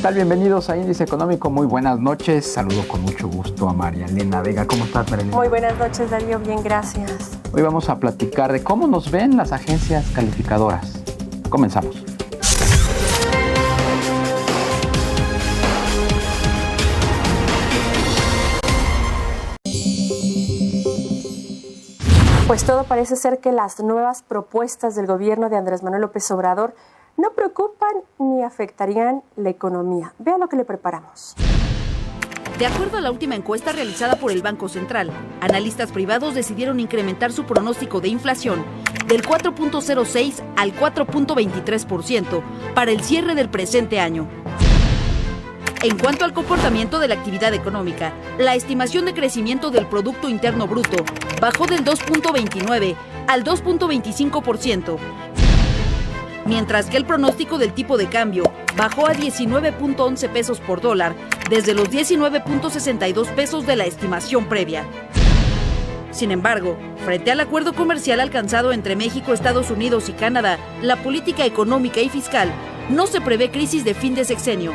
tal? Bienvenidos a Índice Económico. Muy buenas noches. Saludo con mucho gusto a María Elena Vega. ¿Cómo estás, María Elena? Muy buenas noches, Darío. Bien, gracias. Hoy vamos a platicar de cómo nos ven las agencias calificadoras. Comenzamos. Pues todo parece ser que las nuevas propuestas del gobierno de Andrés Manuel López Obrador no preocupan ni afectarían la economía. Vean lo que le preparamos. De acuerdo a la última encuesta realizada por el Banco Central, analistas privados decidieron incrementar su pronóstico de inflación del 4.06 al 4.23% para el cierre del presente año. En cuanto al comportamiento de la actividad económica, la estimación de crecimiento del Producto Interno Bruto bajó del 2.29 al 2.25%, mientras que el pronóstico del tipo de cambio bajó a 19.11 pesos por dólar desde los 19.62 pesos de la estimación previa. Sin embargo, frente al acuerdo comercial alcanzado entre México, Estados Unidos y Canadá, la política económica y fiscal no se prevé crisis de fin de sexenio.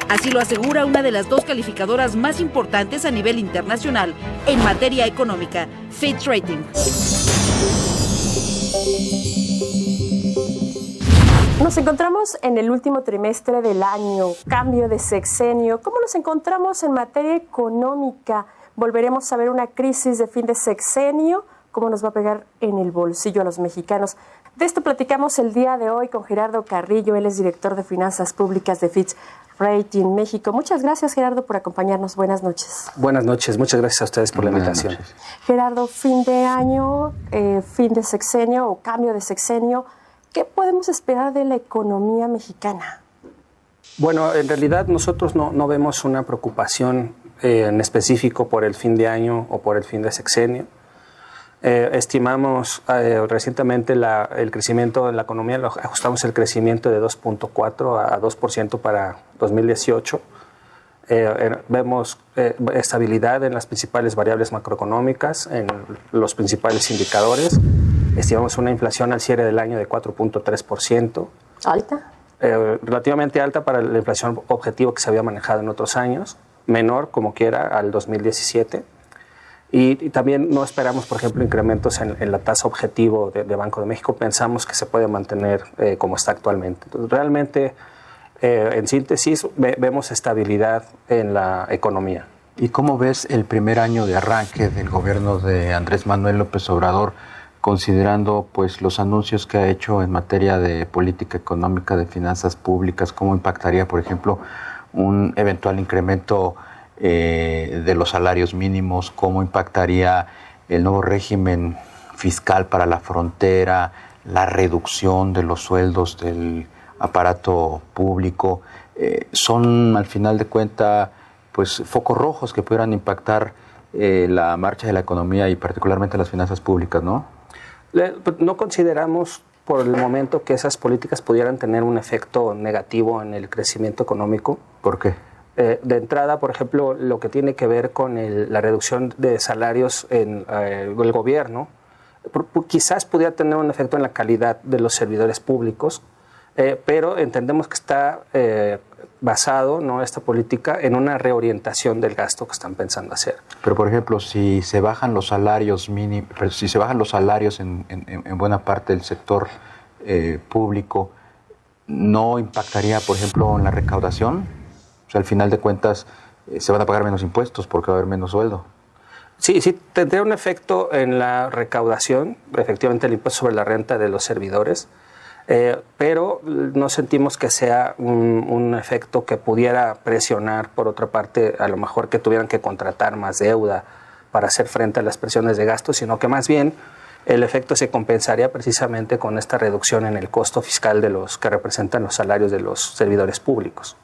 Así lo asegura una de las dos calificadoras más importantes a nivel internacional en materia económica, Fitch Ratings. Nos encontramos en el último trimestre del año, cambio de sexenio. ¿Cómo nos encontramos en materia económica? ¿Volveremos a ver una crisis de fin de sexenio? ¿Cómo nos va a pegar en el bolsillo a los mexicanos? De esto platicamos el día de hoy con Gerardo Carrillo. Él es director de Finanzas Públicas de Fitch Rating México. Muchas gracias, Gerardo, por acompañarnos. Buenas noches. Buenas noches. Muchas gracias a ustedes por la invitación. Gerardo, fin de año, fin de sexenio o cambio de sexenio. ¿Qué podemos esperar de la economía mexicana? Bueno, en realidad nosotros no vemos una preocupación en específico por el fin de año o por el fin de sexenio. Estimamos recientemente el crecimiento de la economía, ajustamos el crecimiento de 2.4 a 2% para 2018. Vemos estabilidad en las principales variables macroeconómicas, en los principales indicadores. Estimamos una inflación al cierre del año de 4.3%. ¿Alta? Relativamente alta para la inflación objetivo que se había manejado en otros años, menor como quiera al 2017. Y también no esperamos, por ejemplo, incrementos en la tasa objetivo de Banco de México. Pensamos que se puede mantener como está actualmente. Entonces, realmente, en síntesis, vemos estabilidad en la economía. ¿Y cómo ves el primer año de arranque del gobierno de Andrés Manuel López Obrador, considerando pues los anuncios que ha hecho en materia de política económica, de finanzas públicas? ¿Cómo impactaría, por ejemplo, un eventual incremento de los salarios mínimos? ¿Cómo impactaría el nuevo régimen fiscal para la frontera, la reducción de los sueldos del aparato público? Son, al final de cuentas, pues focos rojos que pudieran impactar la marcha de la economía y particularmente las finanzas públicas, ¿no? No consideramos por el momento que esas políticas pudieran tener un efecto negativo en el crecimiento económico. ¿Por qué? De entrada, por ejemplo, lo que tiene que ver con la reducción de salarios en el gobierno, quizás pudiera tener un efecto en la calidad de los servidores públicos, pero entendemos que está basado, ¿no?, esta política en una reorientación del gasto que están pensando hacer. Pero, por ejemplo, si se bajan los salarios mínimos, si se bajan los salarios en buena parte del sector público, ¿no impactaría, por ejemplo, en la recaudación? O sea, al final de cuentas, se van a pagar menos impuestos porque va a haber menos sueldo. Sí, tendría un efecto en la recaudación, efectivamente el impuesto sobre la renta de los servidores, pero no sentimos que sea un efecto que pudiera presionar, por otra parte, a lo mejor que tuvieran que contratar más deuda para hacer frente a las presiones de gasto, sino que más bien el efecto se compensaría precisamente con esta reducción en el costo fiscal de los que representan los salarios de los servidores públicos.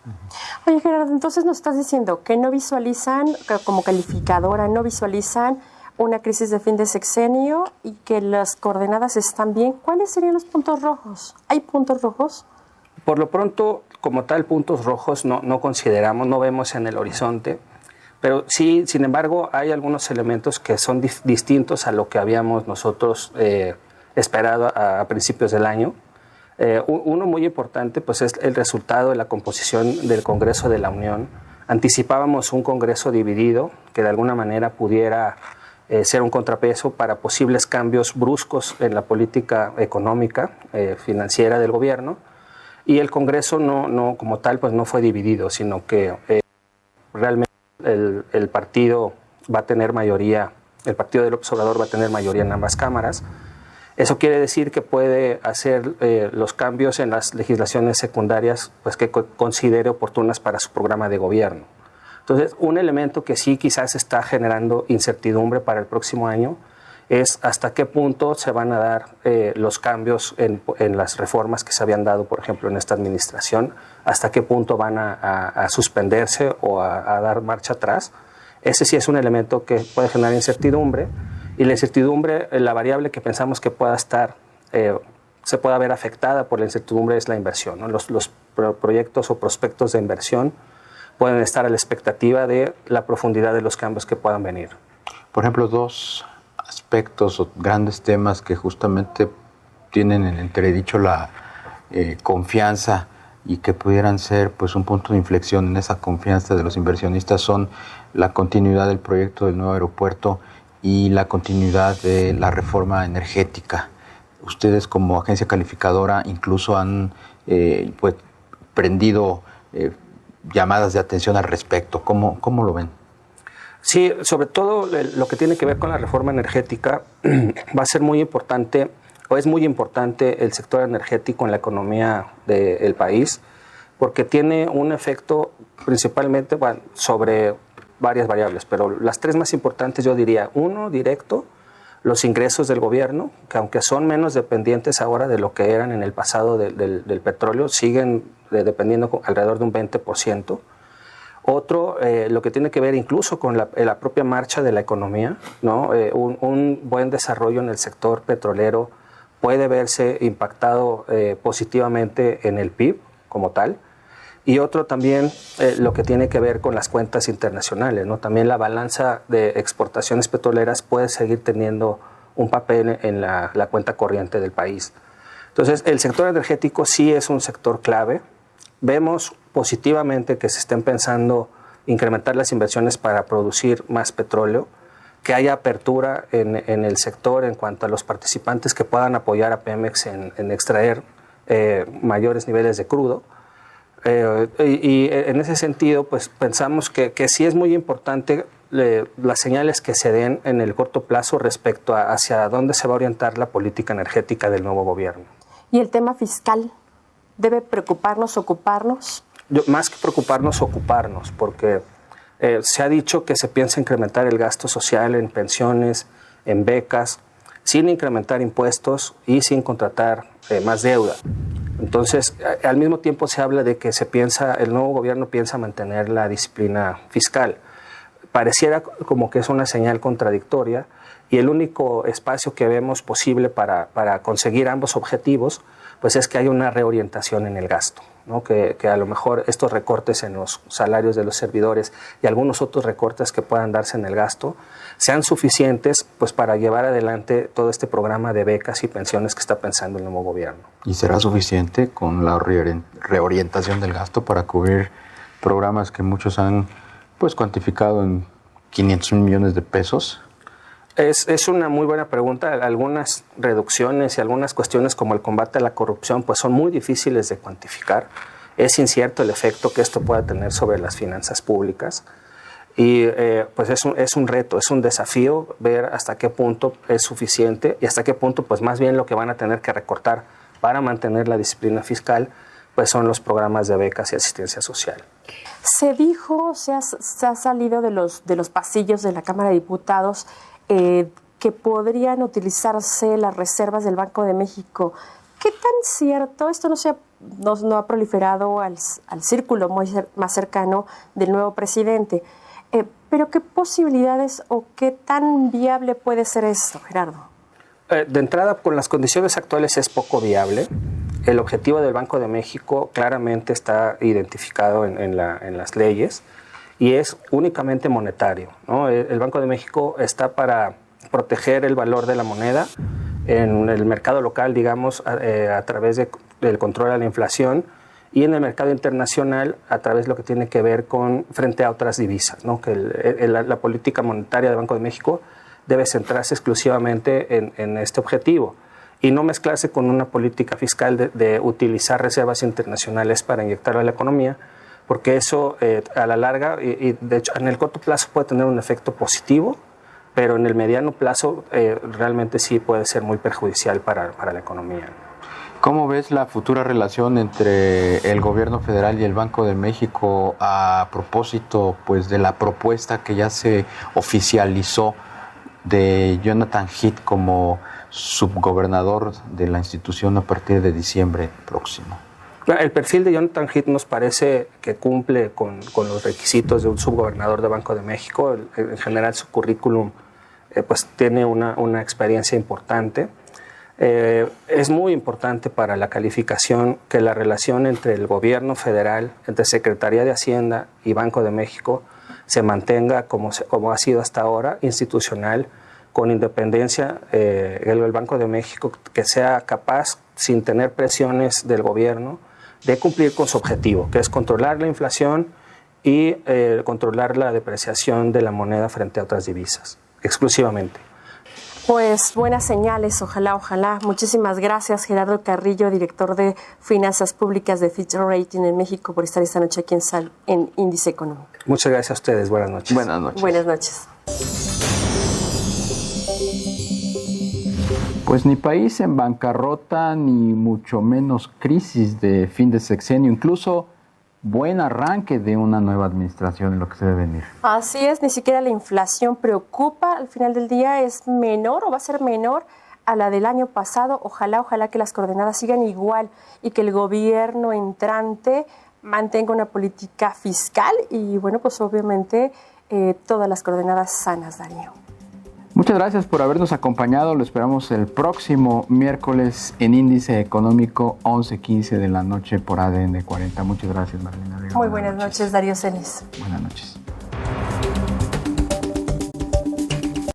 Oye, Gerardo, entonces nos estás diciendo que no visualizan, como calificadora, no visualizan una crisis de fin de sexenio y que las coordenadas están bien. ¿Cuáles serían los puntos rojos? ¿Hay puntos rojos? Por lo pronto, como tal, puntos rojos no consideramos, no vemos en el horizonte. Pero sí, sin embargo, hay algunos elementos que son distintos a lo que habíamos nosotros esperado a principios del año. Uno muy importante pues, es el resultado de la composición del Congreso de la Unión. Anticipábamos un Congreso dividido que de alguna manera pudiera ser un contrapeso para posibles cambios bruscos en la política económica, financiera del gobierno. Y el Congreso no como tal pues no fue dividido, sino que realmente el partido va a tener mayoría, el partido de López Obrador va a tener mayoría en ambas cámaras. Eso quiere decir que puede hacer los cambios en las legislaciones secundarias pues, que considere oportunas para su programa de gobierno. Entonces, un elemento que sí quizás está generando incertidumbre para el próximo año es hasta qué punto se van a dar los cambios en las reformas que se habían dado, por ejemplo, en esta administración, hasta qué punto van a suspenderse o a dar marcha atrás. Ese sí es un elemento que puede generar incertidumbre. Y la incertidumbre, la variable que pensamos que pueda estar, se pueda ver afectada por la incertidumbre es la inversión, ¿no? Los proyectos o prospectos de inversión pueden estar a la expectativa de la profundidad de los cambios que puedan venir. Por ejemplo, dos aspectos o grandes temas que justamente tienen en entredicho la confianza y que pudieran ser pues un punto de inflexión en esa confianza de los inversionistas son la continuidad del proyecto del nuevo aeropuerto y la continuidad de la reforma energética. Ustedes como agencia calificadora incluso han pues, prendido llamadas de atención al respecto. ¿Cómo lo ven? Sí, sobre todo lo que tiene que ver con la reforma energética va a ser muy importante, o es muy importante el sector energético en la economía del país, porque tiene un efecto principalmente sobre varias variables, pero las tres más importantes yo diría, uno, directo, los ingresos del gobierno, que aunque son menos dependientes ahora de lo que eran en el pasado del petróleo, siguen dependiendo alrededor de un 20%. Otro, lo que tiene que ver incluso con la propia marcha de la economía, ¿no? Un buen desarrollo en el sector petrolero puede verse impactado positivamente en el PIB como tal. Y otro también lo que tiene que ver con las cuentas internacionales, ¿no? También la balanza de exportaciones petroleras puede seguir teniendo un papel en la cuenta corriente del país. Entonces, el sector energético sí es un sector clave. Vemos positivamente que se estén pensando incrementar las inversiones para producir más petróleo, que haya apertura en el sector en cuanto a los participantes que puedan apoyar a Pemex en extraer mayores niveles de crudo. Y en ese sentido, pues pensamos que sí es muy importante las señales que se den en el corto plazo respecto a hacia dónde se va a orientar la política energética del nuevo gobierno. ¿Y el tema fiscal debe preocuparnos, ocuparnos? Más que preocuparnos, ocuparnos, porque se ha dicho que se piensa incrementar el gasto social en pensiones, en becas, sin incrementar impuestos y sin contratar más deuda. Entonces, al mismo tiempo se habla de que el nuevo gobierno piensa mantener la disciplina fiscal. Pareciera como que es una señal contradictoria y el único espacio que vemos posible para conseguir ambos objetivos pues es que haya una reorientación en el gasto, ¿no? Que a lo mejor estos recortes en los salarios de los servidores y algunos otros recortes que puedan darse en el gasto sean suficientes pues para llevar adelante todo este programa de becas y pensiones que está pensando el nuevo gobierno. ¿Y será suficiente con la reorientación del gasto para cubrir programas que muchos han pues cuantificado en 500 millones de pesos? Es una muy buena pregunta. Algunas reducciones y algunas cuestiones como el combate a la corrupción pues son muy difíciles de cuantificar. Es incierto el efecto que esto pueda tener sobre las finanzas públicas y pues es un reto, es un desafío ver hasta qué punto es suficiente y hasta qué punto pues más bien lo que van a tener que recortar para mantener la disciplina fiscal pues son los programas de becas y asistencia social. Se dijo, se ha salido de los pasillos de la Cámara de Diputados que podrían utilizarse las reservas del Banco de México. ¿Qué tan cierto? Esto no ha proliferado al círculo más cercano del nuevo presidente. Pero ¿qué posibilidades o qué tan viable puede ser esto, Gerardo? De entrada, con las condiciones actuales es poco viable. El objetivo del Banco de México claramente está identificado en las leyes y es únicamente monetario, ¿no? El Banco de México está para proteger el valor de la moneda en el mercado local, digamos, a través de del control a la inflación, y en el mercado internacional a través de lo que tiene que ver con frente a otras divisas, ¿no? Que la política monetaria del Banco de México debe centrarse exclusivamente en este objetivo y no mezclarse con una política fiscal de utilizar reservas internacionales para inyectar a la economía, porque eso a la larga, y de hecho en el corto plazo puede tener un efecto positivo, pero en el mediano plazo realmente sí puede ser muy perjudicial para la economía. ¿Cómo ves la futura relación entre el gobierno federal y el Banco de México a propósito pues de la propuesta que ya se oficializó de Jonathan Heath como subgobernador de la institución a partir de diciembre próximo? El perfil de Jonathan Heath nos parece que cumple con los requisitos de un subgobernador de Banco de México. En general su currículum pues tiene una experiencia importante. Es muy importante para la calificación que la relación entre el gobierno federal, entre Secretaría de Hacienda y Banco de México se mantenga como ha sido hasta ahora, institucional, con independencia. El Banco de México que sea capaz, sin tener presiones del gobierno, de cumplir con su objetivo, que es controlar la inflación y controlar la depreciación de la moneda frente a otras divisas, exclusivamente. Pues buenas señales, ojalá. Muchísimas gracias, Gerardo Carrillo, director de Finanzas Públicas de Fitch Rating en México, por estar esta noche aquí en Índice Económico. Muchas gracias a ustedes, buenas noches. Buenas noches. Buenas noches. Pues ni país en bancarrota, ni mucho menos crisis de fin de sexenio, incluso buen arranque de una nueva administración en lo que se debe venir. Así es, ni siquiera la inflación preocupa. Al final del día es menor o va a ser menor a la del año pasado. Ojalá que las coordenadas sigan igual y que el gobierno entrante mantenga una política fiscal y, bueno, pues obviamente todas las coordenadas sanas, Darío. Muchas gracias por habernos acompañado. Lo esperamos el próximo miércoles en Índice Económico, 11:15 de la noche por ADN 40. Muchas gracias, Marlene. Muy buenas noches, Darío Celis. Buenas noches.